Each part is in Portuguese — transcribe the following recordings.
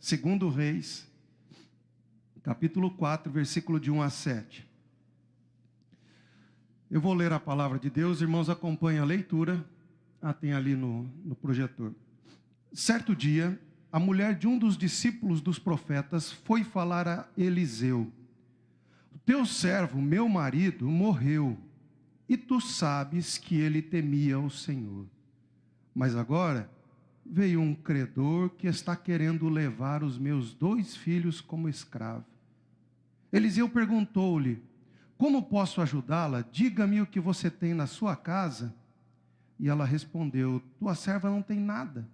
Segundo Reis, capítulo 4, versículo de 1 a 7. Eu vou ler a palavra de Deus, irmãos, acompanhem a leitura. Tem ali no projetor. Certo dia, a mulher de um dos discípulos dos profetas foi falar a Eliseu: o teu servo, meu marido, morreu, e tu sabes que ele temia o Senhor. Mas agora veio um credor que está querendo levar os meus 2 filhos como escravo. Eliseu perguntou-lhe: como posso ajudá-la? Diga-me o que você tem na sua casa. E ela respondeu: tua serva não tem nada,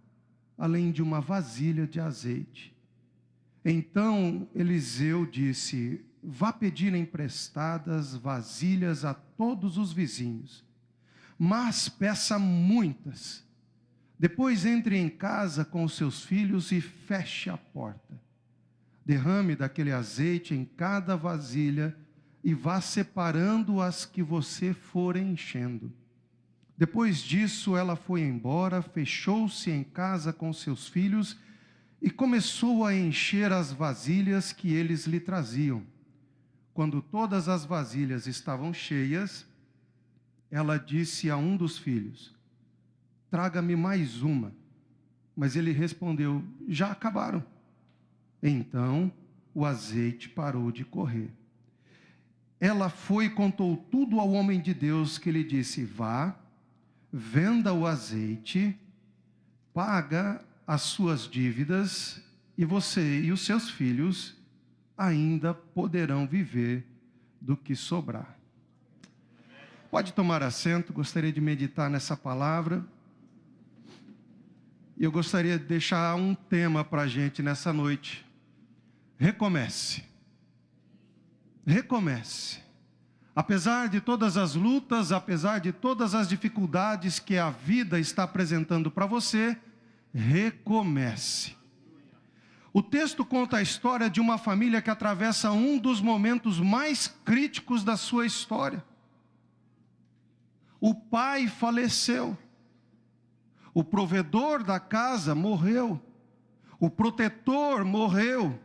além de uma vasilha de azeite. Então Eliseu disse: vá pedir emprestadas vasilhas a todos os vizinhos, mas peça muitas. Depois entre em casa com os seus filhos e feche a porta. Derrame daquele azeite em cada vasilha e vá separando as que você for enchendo. Depois disso, ela foi embora, fechou-se em casa com seus filhos e começou a encher as vasilhas que eles lhe traziam. Quando todas as vasilhas estavam cheias, ela disse a um dos filhos: traga-me mais uma. Mas ele respondeu: já acabaram. Então, o azeite parou de correr. Ela foi e contou tudo ao homem de Deus, que lhe disse: vá, venda o azeite, paga as suas dívidas, e você e os seus filhos ainda poderão viver do que sobrar. Pode tomar assento, gostaria de meditar nessa palavra. E eu gostaria de deixar um tema para a gente nessa noite. Recomece. Recomece. Apesar de todas as lutas, apesar de todas as dificuldades que a vida está apresentando para você, recomece. O texto conta a história de uma família que atravessa um dos momentos mais críticos da sua história. O pai faleceu. O provedor da casa morreu. O protetor morreu.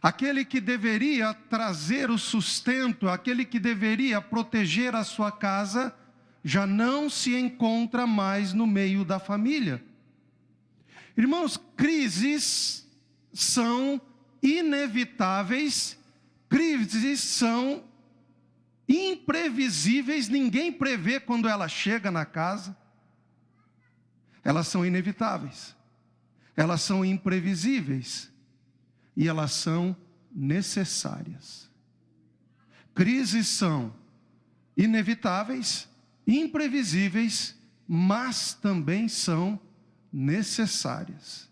Aquele que deveria trazer o sustento, aquele que deveria proteger a sua casa, já não se encontra mais no meio da família. Irmãos, crises são inevitáveis, crises são imprevisíveis, ninguém prevê quando ela chega na casa. Elas são inevitáveis, elas são imprevisíveis. E elas são necessárias. Crises são inevitáveis, imprevisíveis, mas também são necessárias.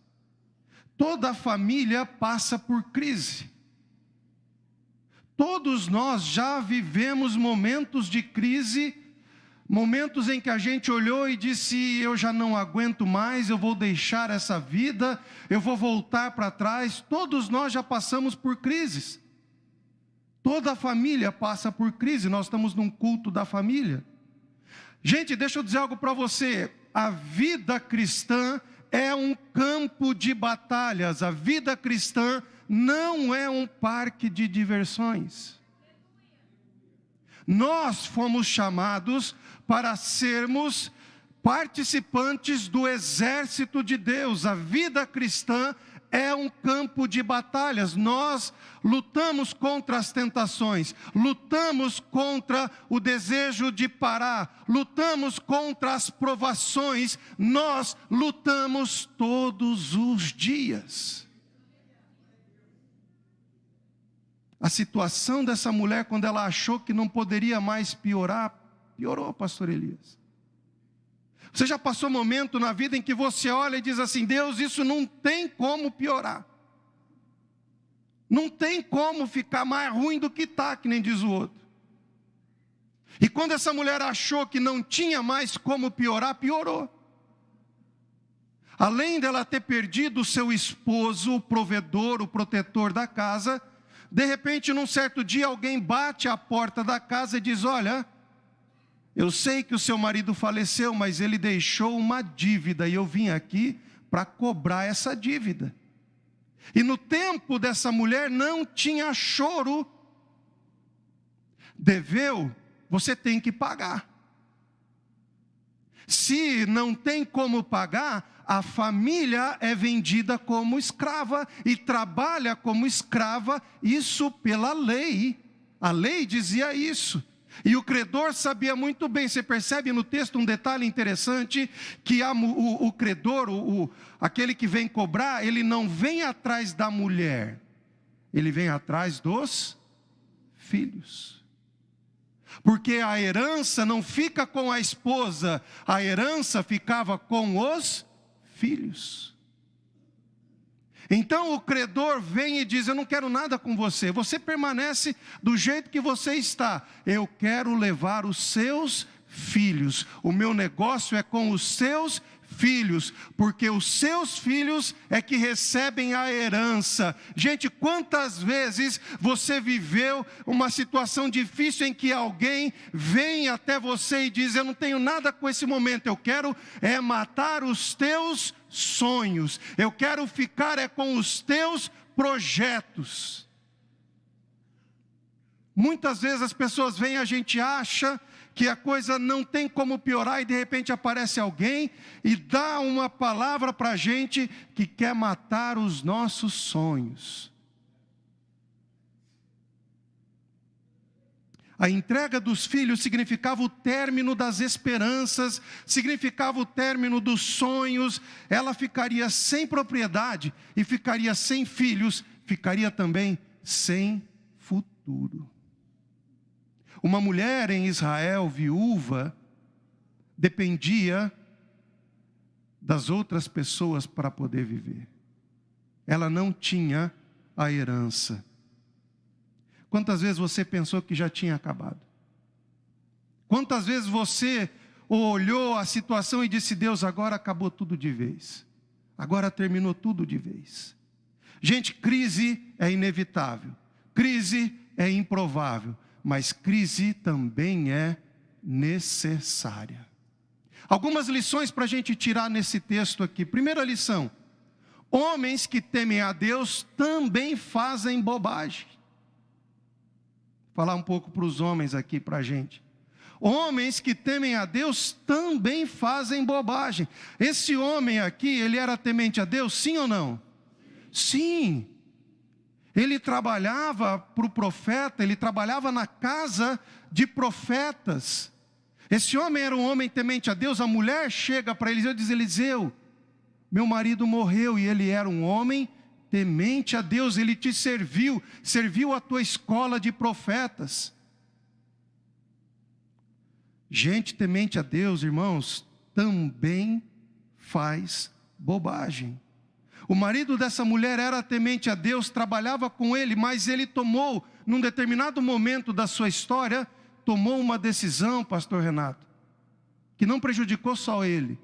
Toda a família passa por crise. Todos nós já vivemos momentos de crise, momentos em que a gente olhou e disse: eu já não aguento mais, eu vou deixar essa vida, eu vou voltar para trás. Todos nós já passamos por crises. Toda a família passa por crise. Nós estamos num culto da família. Gente, deixa eu dizer algo para você. A vida cristã é um campo de batalhas. A vida cristã não é um parque de diversões. Nós fomos chamados para sermos participantes do exército de Deus. A vida cristã é um campo de batalhas. Nós lutamos contra as tentações, lutamos contra o desejo de parar, lutamos contra as provações, nós lutamos todos os dias. A situação dessa mulher, quando ela achou que não poderia mais piorar, piorou, pastor Elias. Você já passou momento na vida em que você olha e diz assim: Deus, isso não tem como piorar. Não tem como ficar mais ruim do que está, que nem diz o outro. E quando essa mulher achou que não tinha mais como piorar, piorou. Além dela ter perdido o seu esposo, o provedor, o protetor da casa, de repente, num certo dia, alguém bate à porta da casa e diz: olha, eu sei que o seu marido faleceu, mas ele deixou uma dívida e eu vim aqui para cobrar essa dívida. E no tempo dessa mulher não tinha choro. Deveu, você tem que pagar. Se não tem como pagar, a família é vendida como escrava e trabalha como escrava, isso pela lei. A lei dizia isso. E o credor sabia muito bem. Você percebe no texto um detalhe interessante, que o credor, aquele que vem cobrar, ele não vem atrás da mulher, ele vem atrás dos filhos. Porque a herança não fica com a esposa, a herança ficava com os filhos. Então o credor vem e diz: eu não quero nada com você, você permanece do jeito que você está, eu quero levar os seus filhos, o meu negócio é com os seus filhos, porque os seus filhos é que recebem a herança. Gente, quantas vezes você viveu uma situação difícil em que alguém vem até você e diz: eu não tenho nada com esse momento, eu quero matar os teus sonhos, eu quero ficar com os teus projetos. Muitas vezes as pessoas vêm, a gente acha que a coisa não tem como piorar, e de repente aparece alguém e dá uma palavra para a gente que quer matar os nossos sonhos. A entrega dos filhos significava o término das esperanças, significava o término dos sonhos. Ela ficaria sem propriedade e ficaria sem filhos, ficaria também sem futuro. Uma mulher em Israel, viúva, dependia das outras pessoas para poder viver. Ela não tinha a herança. Quantas vezes você pensou que já tinha acabado? Quantas vezes você olhou a situação e disse: Deus, agora acabou tudo de vez. Agora terminou tudo de vez. Gente, crise é inevitável. Crise é improvável. Mas crise também é necessária. Algumas lições para a gente tirar nesse texto aqui. Primeira lição: homens que temem a Deus também fazem bobagem. Vou falar um pouco para os homens aqui para a gente. Homens que temem a Deus também fazem bobagem. Esse homem aqui, ele era temente a Deus, sim ou não? Sim. Ele trabalhava para o profeta, ele trabalhava na casa de profetas. Esse homem era um homem temente a Deus. A mulher chega para Eliseu e diz: Eliseu, meu marido morreu. E ele era um homem temente a Deus, ele te serviu a tua escola de profetas. Gente temente a Deus, irmãos, também faz bobagem. O marido dessa mulher era temente a Deus, trabalhava com ele, mas ele tomou, num determinado momento da sua história, tomou uma decisão, pastor Renato, que não prejudicou só ele.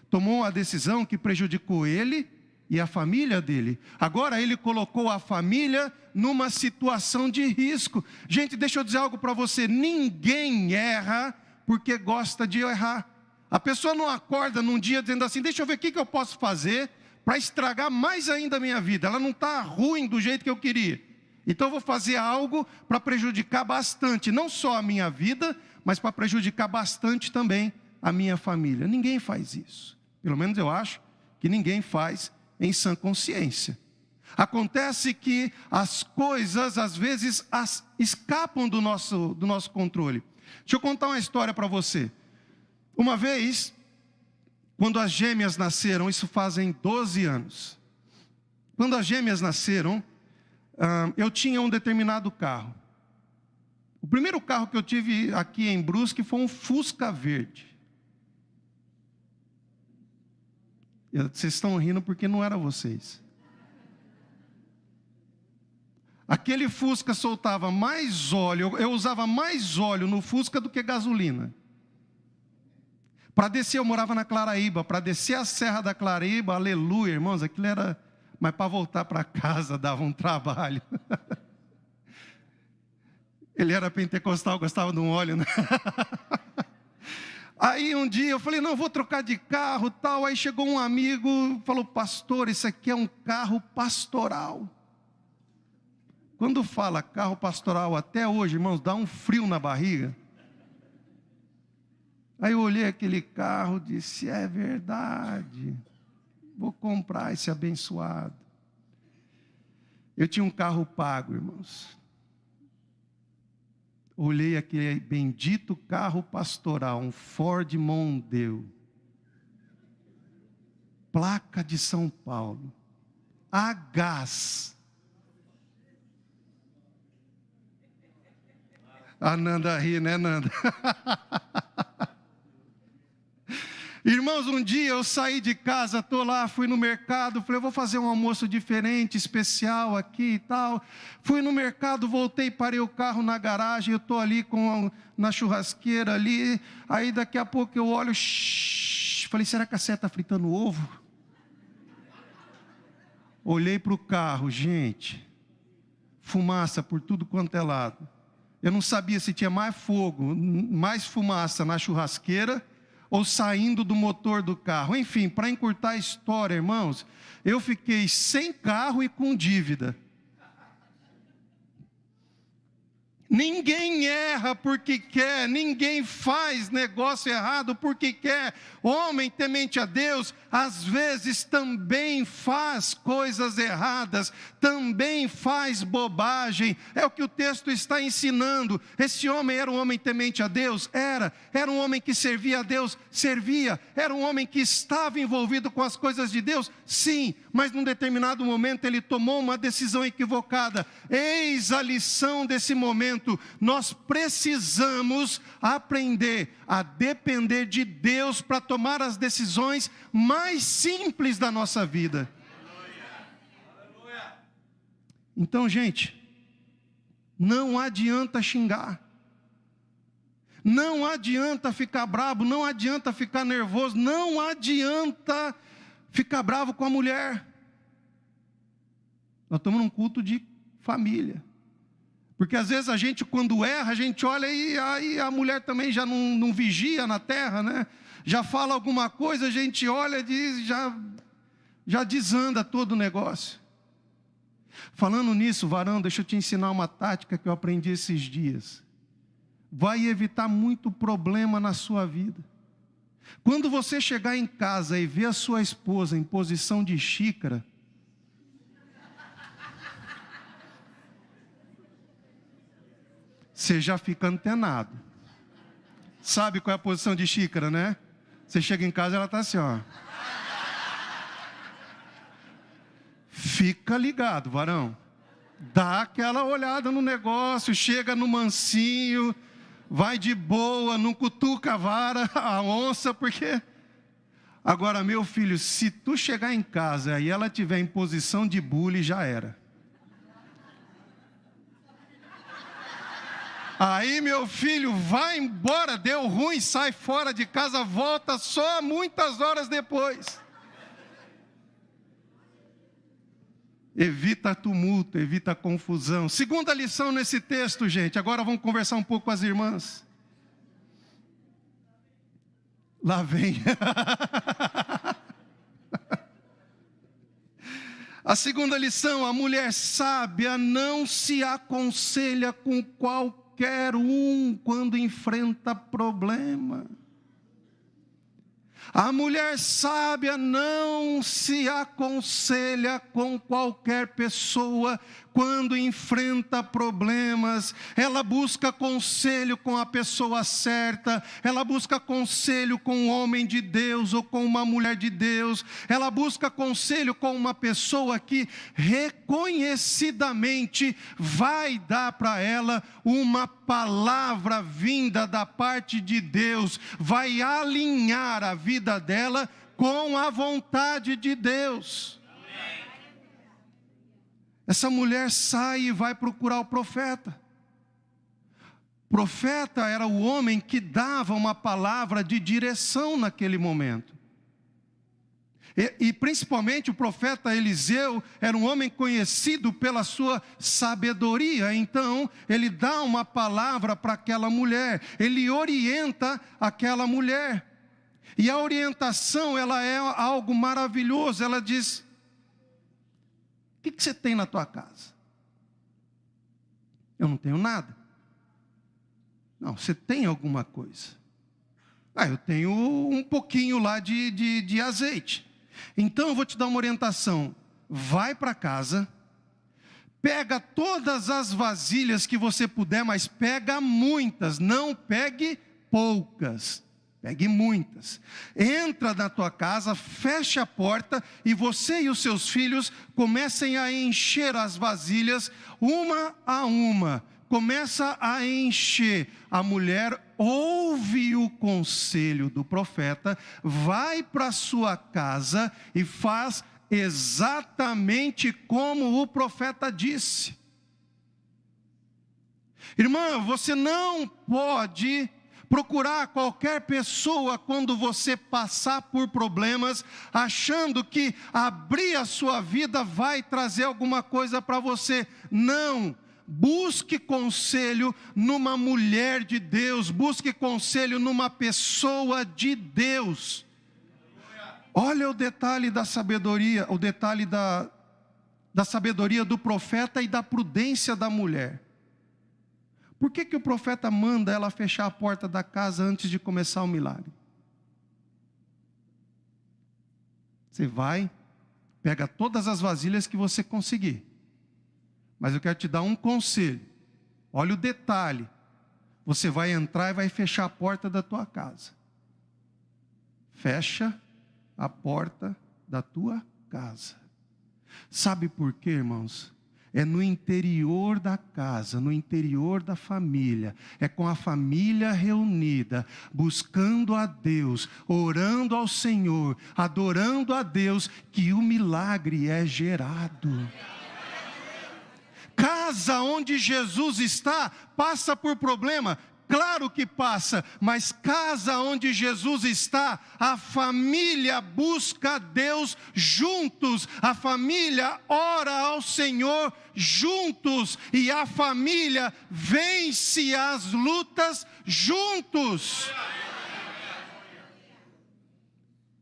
Tomou uma decisão que prejudicou ele e a família dele. Agora ele colocou a família numa situação de risco. Gente, deixa eu dizer algo para você: ninguém erra porque gosta de errar. A pessoa não acorda num dia dizendo assim: deixa eu ver o que eu posso fazer para estragar mais ainda a minha vida. Ela não está ruim do jeito que eu queria, então eu vou fazer algo para prejudicar bastante, não só a minha vida, mas para prejudicar bastante também a minha família. Ninguém faz isso. Pelo menos eu acho que ninguém faz em sã consciência. Acontece que as coisas às vezes escapam do nosso controle. Deixa eu contar uma história para você. Uma vez, quando as gêmeas nasceram, isso fazem 12 anos. Quando as gêmeas nasceram, eu tinha um determinado carro. O primeiro carro que eu tive aqui em Brusque foi um Fusca verde. Vocês estão rindo porque não era vocês. Aquele Fusca soltava mais óleo, eu usava mais óleo no Fusca do que gasolina. Para descer, eu morava na Claraíba, para descer a Serra da Claraíba, aleluia, irmãos, aquilo era... Mas para voltar para casa dava um trabalho. Ele era pentecostal, gostava de um óleo, né? Aí um dia eu falei, não, vou trocar de carro, tal. Aí chegou um amigo, falou, pastor, isso aqui é um carro pastoral. Quando fala carro pastoral até hoje, irmãos, dá um frio na barriga. Aí eu olhei aquele carro e disse, é verdade, vou comprar esse abençoado. Eu tinha um carro pago, irmãos. Olhei aquele bendito carro pastoral, um Ford Mondeo, placa de São Paulo, a gás. A Nanda ri, né, Nanda? Irmãos, um dia eu saí de casa, estou lá, fui no mercado, falei, eu vou fazer um almoço diferente, especial aqui e tal. Fui no mercado, voltei, parei o carro na garagem, eu estou ali na churrasqueira ali, aí daqui a pouco eu olho, falei, será que a Sé está fritando ovo? Olhei para o carro, gente, fumaça por tudo quanto é lado. Eu não sabia se tinha mais fogo, mais fumaça na churrasqueira, ou saindo do motor do carro. Enfim, para encurtar a história, irmãos, eu fiquei sem carro e com dívida. Ninguém erra porque quer, ninguém faz negócio errado porque quer. Homem temente a Deus, às vezes também faz coisas erradas, também faz bobagem. É o que o texto está ensinando. Esse homem era um homem temente a Deus? Era um homem que servia a Deus? Servia. Era um homem que estava envolvido com as coisas de Deus? Sim, mas num determinado momento ele tomou uma decisão equivocada. Eis a lição desse momento. Nós precisamos aprender a depender de Deus para tomar as decisões mais simples da nossa vida. Então, gente, não adianta xingar, não adianta ficar bravo, não adianta ficar nervoso, não adianta ficar bravo com a mulher. Nós estamos num culto de família. Porque às vezes a gente, quando erra, a gente olha e aí a mulher também já não vigia na terra, né? Já fala alguma coisa, a gente olha e já desanda todo o negócio. Falando nisso, varão, deixa eu te ensinar uma tática que eu aprendi esses dias. Vai evitar muito problema na sua vida. Quando você chegar em casa e ver a sua esposa em posição de xícara, você já fica antenado. Sabe qual é a posição de xícara, né? Você chega em casa e ela está assim, ó. Fica ligado, varão. Dá aquela olhada no negócio, chega no mansinho, vai de boa, não cutuca a vara, a onça, porque... Agora, meu filho, se tu chegar em casa e ela estiver em posição de bule, já era. Aí, meu filho, vai embora, deu ruim, sai fora de casa, volta só muitas horas depois. Evita tumulto, evita confusão. Segunda lição nesse texto, gente. Agora vamos conversar um pouco com as irmãs. Lá vem. A segunda lição, a mulher sábia não se aconselha com qualquer um quando enfrenta problema. A mulher sábia não se aconselha com qualquer pessoa quando enfrenta problemas. Ela busca conselho com a pessoa certa, ela busca conselho com um homem de Deus ou com uma mulher de Deus. Ela busca conselho com uma pessoa que reconhecidamente vai dar para ela uma palavra vinda da parte de Deus, vai alinhar a vida dela com a vontade de Deus. Essa mulher sai e vai procurar o profeta. O profeta era o homem que dava uma palavra de direção naquele momento. E principalmente o profeta Eliseu era um homem conhecido pela sua sabedoria. Então, ele dá uma palavra para aquela mulher, ele orienta aquela mulher. E a orientação, ela é algo maravilhoso. Ela diz: o que você tem na tua casa? Eu não tenho nada. Não, você tem alguma coisa? Eu tenho um pouquinho lá de azeite. Então eu vou te dar uma orientação. Vai para casa, pega todas as vasilhas que você puder, mas pega muitas, não pegue poucas. Pegue muitas. Entra na tua casa, fecha a porta e você e os seus filhos comecem a encher as vasilhas uma a uma. Começa a encher. A mulher ouve o conselho do profeta, vai para sua casa e faz exatamente como o profeta disse. Irmã, você não pode procurar qualquer pessoa quando você passar por problemas, achando que abrir a sua vida vai trazer alguma coisa para você. Não. Busque conselho numa mulher de Deus, busque conselho numa pessoa de Deus. Olha o detalhe da sabedoria, o detalhe da sabedoria do profeta e da prudência da mulher. Por que o profeta manda ela fechar a porta da casa antes de começar o milagre? Você vai, pega todas as vasilhas que você conseguir. Mas eu quero te dar um conselho. Olha o detalhe. Você vai entrar e vai fechar a porta da tua casa. Fecha a porta da tua casa. Sabe por quê, irmãos? É no interior da casa, no interior da família. É com a família reunida, buscando a Deus, orando ao Senhor, adorando a Deus, que o milagre é gerado. Casa onde Jesus está, passa por problema. Claro que passa, mas casa onde Jesus está, a família busca a Deus juntos, a família ora ao Senhor juntos, e a família vence as lutas juntos.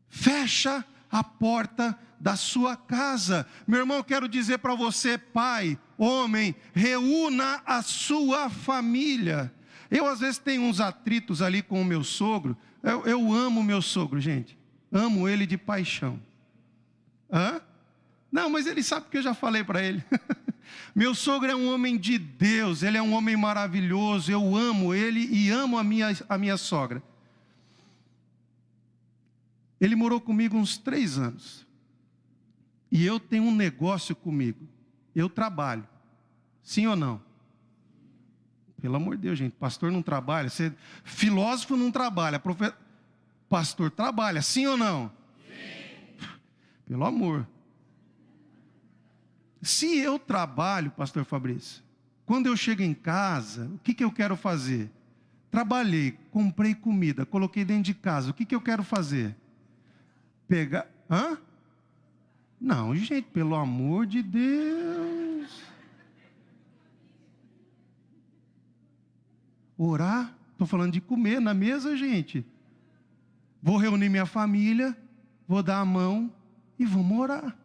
Fecha a porta da sua casa. Meu irmão, eu quero dizer para você, pai, homem, reúna a sua família. Eu às vezes tenho uns atritos ali com o meu sogro. Eu amo o meu sogro, gente. Amo ele de paixão. Hã? Não, mas ele sabe que eu já falei para ele. Meu sogro é um homem de Deus, ele é um homem maravilhoso. Eu amo ele e amo a minha sogra. Ele morou comigo uns 3 anos. E eu tenho um negócio comigo. Eu trabalho. Sim ou não? Pelo amor de Deus, gente. Pastor não trabalha. Filósofo não trabalha. Pastor trabalha. Sim ou não? Sim. Pelo amor. Se eu trabalho, pastor Fabrício, quando eu chego em casa, o que eu quero fazer? Trabalhei, comprei comida, coloquei dentro de casa. O que eu quero fazer? Pegar... Hã? Não, gente, pelo amor de Deus. Orar? Estou falando de comer na mesa, gente. Vou reunir minha família, vou dar a mão e vamos orar.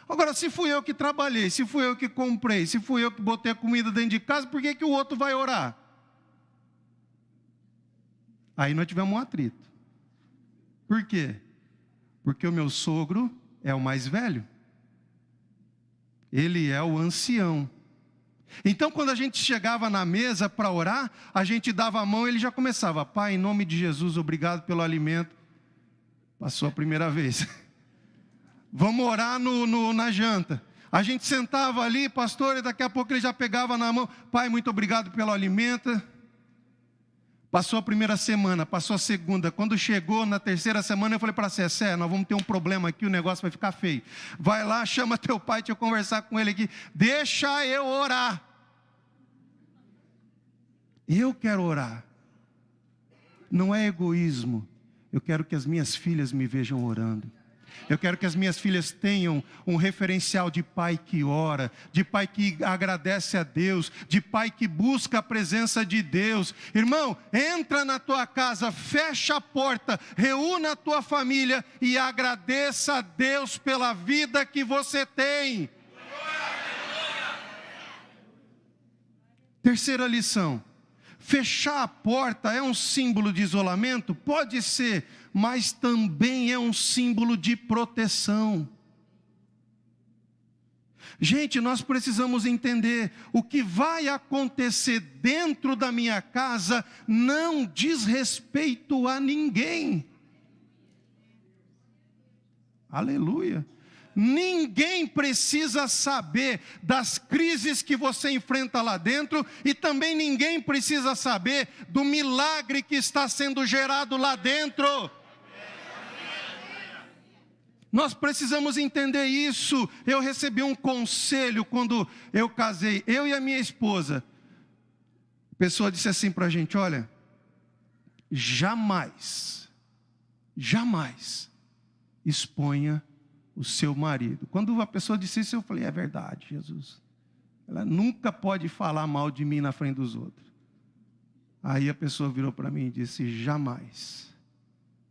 Agora, se fui eu que trabalhei, se fui eu que comprei, se fui eu que botei a comida dentro de casa, por que o outro vai orar? Aí nós tivemos um atrito. Por quê? Porque o meu sogro é o mais velho. Ele é o ancião. Então, quando a gente chegava na mesa para orar, a gente dava a mão e ele já começava: Pai, em nome de Jesus, obrigado pelo alimento. Passou a primeira vez. Vamos orar na janta. A gente sentava ali, pastor, e daqui a pouco ele já pegava na mão: Pai, muito obrigado pelo alimento. Passou a primeira semana, passou a segunda. Quando chegou na terceira semana, eu falei para Cessé: nós vamos ter um problema aqui, o negócio vai ficar feio. Vai lá, chama teu pai, deixa eu conversar com ele aqui. Deixa eu orar. Eu quero orar. Não é egoísmo. Eu quero que as minhas filhas me vejam orando. Eu quero que as minhas filhas tenham um referencial de pai que ora, de pai que agradece a Deus, de pai que busca a presença de Deus. Irmão, entra na tua casa, fecha a porta, reúna a tua família e agradeça a Deus pela vida que você tem. Terceira lição: fechar a porta é um símbolo de isolamento? Pode ser, mas também é um símbolo de proteção. Gente, nós precisamos entender: o que vai acontecer dentro da minha casa não diz respeito a ninguém. Aleluia. Ninguém precisa saber das crises que você enfrenta lá dentro, e também ninguém precisa saber do milagre que está sendo gerado lá dentro. Nós precisamos entender isso. Eu recebi um conselho quando eu casei, eu e a minha esposa. A pessoa disse assim para a gente: olha, jamais exponha o seu marido. Quando a pessoa disse isso, eu falei: é verdade, Jesus. Ela nunca pode falar mal de mim na frente dos outros. Aí a pessoa virou para mim e disse: jamais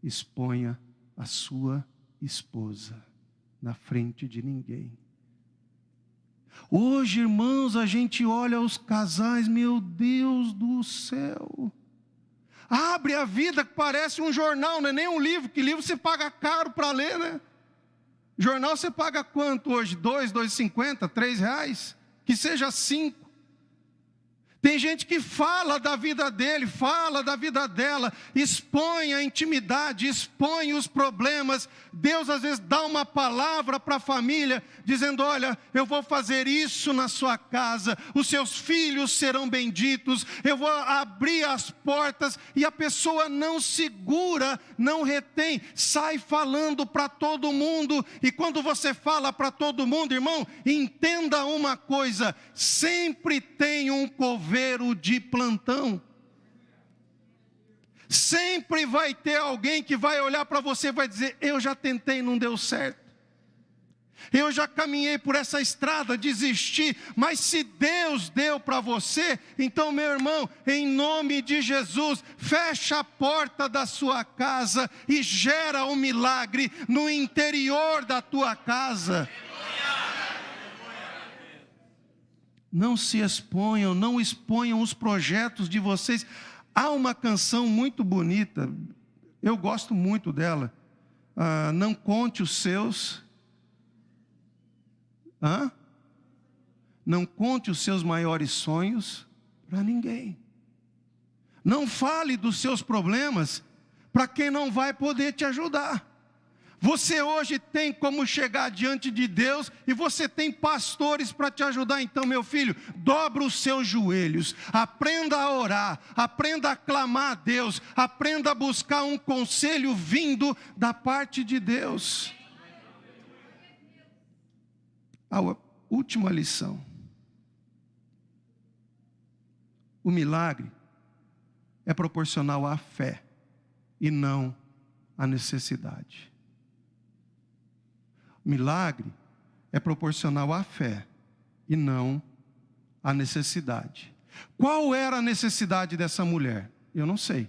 exponha a sua esposa na frente de ninguém. Hoje, irmãos, a gente olha os casais, meu Deus do céu. Abre a vida que parece um jornal, não é nem um livro, que livro você paga caro para ler, né? Jornal você paga quanto hoje? R$2,50, R$3? Que seja 5. Tem gente que fala da vida dele, fala da vida dela, expõe a intimidade, expõe os problemas. Deus às vezes dá uma palavra para a família, dizendo: olha, eu vou fazer isso na sua casa, os seus filhos serão benditos, eu vou abrir as portas, e a pessoa não segura, não retém, sai falando para todo mundo. E quando você fala para todo mundo, irmão, entenda uma coisa: sempre tem um coveiro de plantão. Sempre vai ter alguém que vai olhar para você e vai dizer: eu já tentei, não deu certo. Eu já caminhei por essa estrada, desisti. Mas se Deus deu para você, então, meu irmão, em nome de Jesus, fecha a porta da sua casa e gera um milagre no interior da tua casa. Não se exponham, não exponham os projetos de vocês. Há uma canção muito bonita, eu gosto muito dela. Não conte os seus... Não conte os seus maiores sonhos para ninguém. Não fale dos seus problemas para quem não vai poder te ajudar. Você hoje tem como chegar diante de Deus, e você tem pastores para te ajudar. Então, meu filho, dobra os seus joelhos, aprenda a orar, aprenda a clamar a Deus, aprenda a buscar um conselho vindo da parte de Deus. A última lição: o milagre é proporcional à fé e não à necessidade. Milagre é proporcional à fé e não à necessidade. Qual era a necessidade dessa mulher? Eu não sei.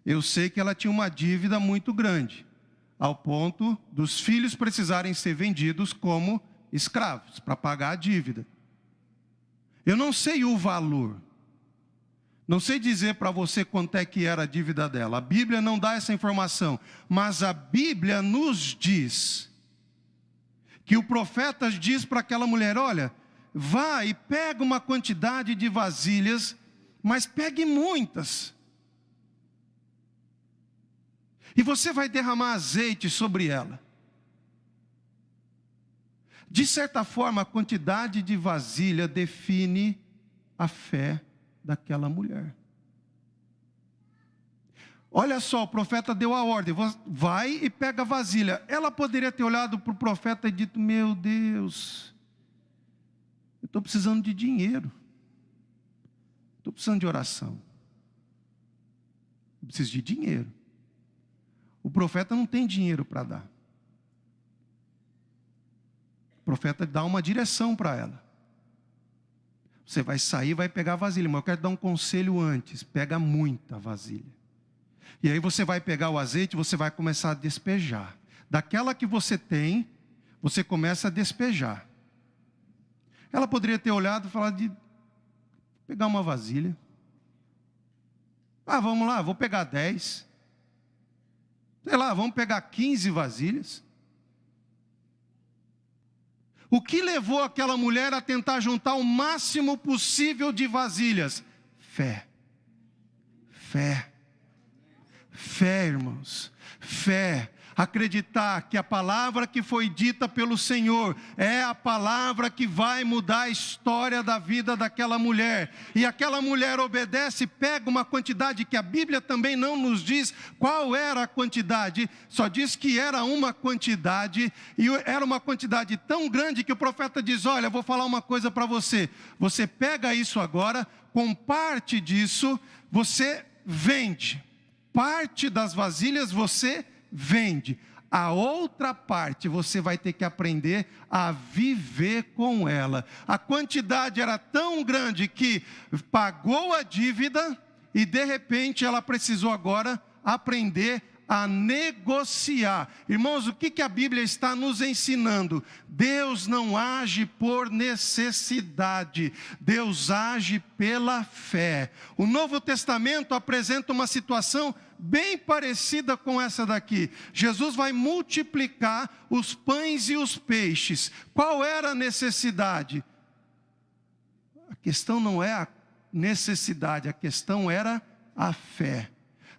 Eu sei que ela tinha uma dívida muito grande, ao ponto dos filhos precisarem ser vendidos como escravos para pagar a dívida. Eu não sei o valor. Não sei dizer para você quanto é que era a dívida dela. A Bíblia não dá essa informação, mas a Bíblia nos diz que o profeta diz para aquela mulher: olha, vá e pega uma quantidade de vasilhas, mas pegue muitas. E você vai derramar azeite sobre ela. De certa forma, a quantidade de vasilha define a fé daquela mulher. Olha só, o profeta deu a ordem: vai e pega a vasilha. Ela poderia ter olhado para o profeta e dito: meu Deus, eu estou precisando de dinheiro, estou precisando de oração, eu preciso de dinheiro. O profeta não tem dinheiro para dar. profeta dá uma direção para ela. Você vai sair, vai pegar a vasilha, mas eu quero dar um conselho antes. Pega muita vasilha. E aí você vai pegar o azeite, você vai começar a despejar. Daquela que você tem, você começa a despejar. Ela poderia ter olhado e falado de pegar uma vasilha. Ah, vamos lá, vou pegar 10. Sei lá, vamos pegar 15 vasilhas. O que levou aquela mulher a tentar juntar o máximo possível de vasilhas? Fé. Fé. Fé, irmãos. Fé. Acreditar que a palavra que foi dita pelo Senhor é a palavra que vai mudar a história da vida daquela mulher. E aquela mulher obedece, pega uma quantidade que a Bíblia também não nos diz qual era a quantidade, só diz que era uma quantidade, e era uma quantidade tão grande que o profeta diz: olha, eu vou falar uma coisa para você. Você pega isso agora, com parte disso, você vende. Parte das vasilhas você vende. A outra parte você vai ter que aprender a viver com ela. A quantidade era tão grande que pagou a dívida e de repente ela precisou agora aprender a negociar. Irmãos, o que a Bíblia está nos ensinando? Deus não age por necessidade, Deus age pela fé. O Novo Testamento apresenta uma situação bem parecida com essa daqui. Jesus vai multiplicar os pães e os peixes. Qual era a necessidade? A questão não é a necessidade, a questão era a fé.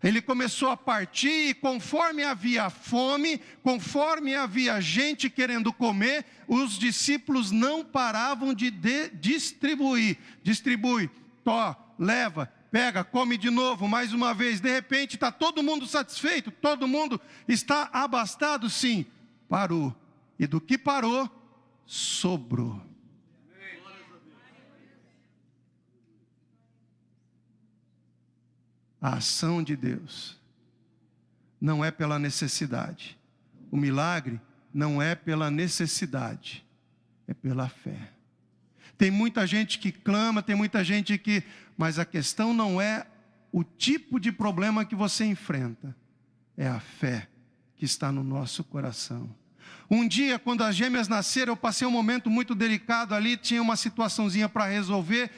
Ele começou a partir e conforme havia fome, conforme havia gente querendo comer, os discípulos não paravam de distribuir. Distribui, leva, pega, come de novo, mais uma vez. De repente está todo mundo satisfeito, todo mundo está abastado, sim. Parou. E do que parou, sobrou. A ação de Deus não é pela necessidade. O milagre não é pela necessidade, é pela fé. Tem muita gente que clama, tem muita gente que... Mas a questão não é o tipo de problema que você enfrenta, é a fé que está no nosso coração. Um dia, quando as gêmeas nasceram, eu passei um momento muito delicado ali, tinha uma situaçãozinha para resolver.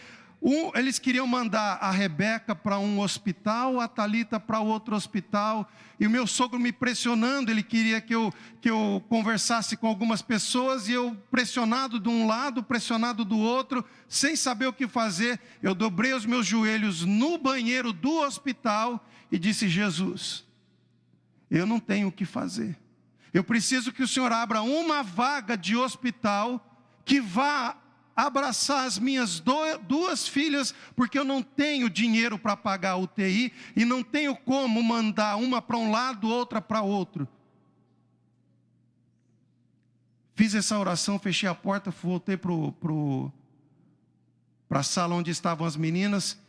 Eles queriam mandar a Rebeca para um hospital, a Thalita para outro hospital, e o meu sogro me pressionando, ele queria que eu conversasse com algumas pessoas, e eu pressionado de um lado, pressionado do outro, sem saber o que fazer, eu dobrei os meus joelhos no banheiro do hospital e disse: Jesus, eu não tenho o que fazer, eu preciso que o Senhor abra uma vaga de hospital que vá abraçar as minhas duas filhas, porque eu não tenho dinheiro para pagar a UTI, e não tenho como mandar uma para um lado, outra para outro. Fiz essa oração, fechei a porta, voltei para a sala onde estavam as meninas,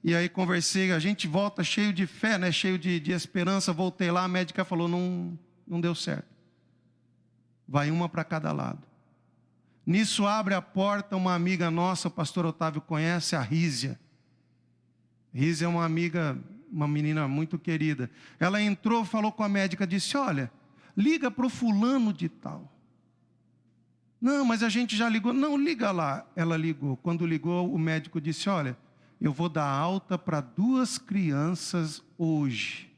e aí conversei, a gente volta cheio de fé, né? Cheio de esperança. Voltei lá, a médica falou: não deu certo, vai uma para cada lado. Nisso abre a porta uma amiga nossa, o pastor Otávio conhece, a Rízia. Rízia é uma amiga, uma menina muito querida. Ela entrou, falou com a médica, disse: olha, liga para o fulano de tal. Não, mas a gente já ligou. Não, liga lá. Ela ligou. Quando ligou, o médico disse: olha, eu vou dar alta para 2 crianças hoje.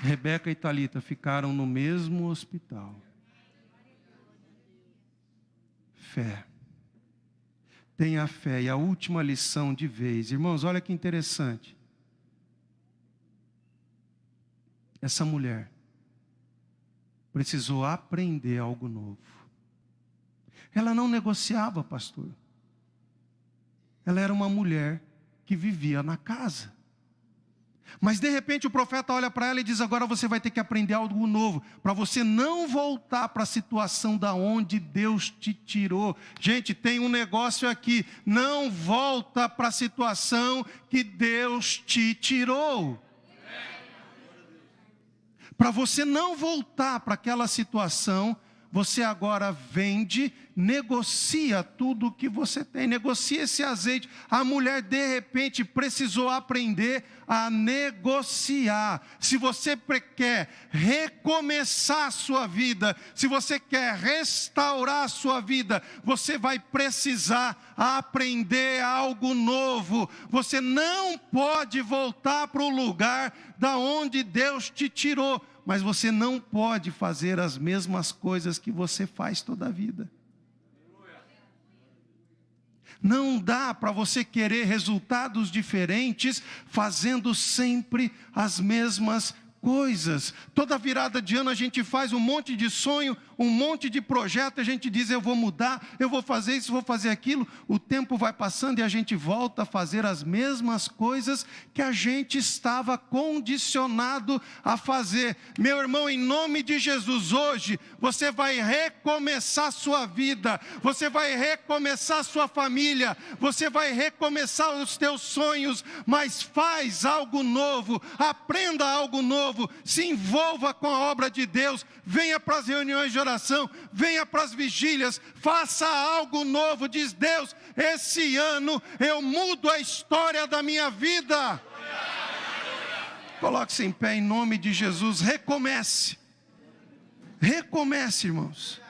Rebeca e Thalita ficaram no mesmo hospital. Fé. Tenha fé. E a última lição de vez. Irmãos, olha que interessante. Essa mulher precisou aprender algo novo. Ela não negociava, pastor. Ela era uma mulher que vivia na casa. Mas de repente o profeta olha para ela e diz: agora você vai ter que aprender algo novo, para você não voltar para a situação da onde Deus te tirou. Gente, tem um negócio aqui: não volta para a situação que Deus te tirou. Para você não voltar para aquela situação, você agora vende, negocia tudo o que você tem, negocia esse azeite. A mulher de repente precisou aprender a negociar. Se você quer recomeçar a sua vida, se você quer restaurar a sua vida, você vai precisar aprender algo novo. Você não pode voltar para o lugar da onde Deus te tirou, mas você não pode fazer as mesmas coisas que você faz toda a vida. Não dá para você querer resultados diferentes fazendo sempre as mesmas coisas. Toda virada de ano a gente faz um monte de sonho, um monte de projeto, a gente diz: eu vou mudar, eu vou fazer isso, vou fazer aquilo. O tempo vai passando e a gente volta a fazer as mesmas coisas que a gente estava condicionado a fazer. Meu irmão, em nome de Jesus, hoje você vai recomeçar a sua vida, você vai recomeçar a sua família, você vai recomeçar os teus sonhos, mas faz algo novo, aprenda algo novo, se envolva com a obra de Deus, venha para as reuniões de oração, venha para as vigílias, faça algo novo. Diz: Deus, esse ano eu mudo a história da minha vida. Coloque-se em pé em nome de Jesus. Recomece, irmãos.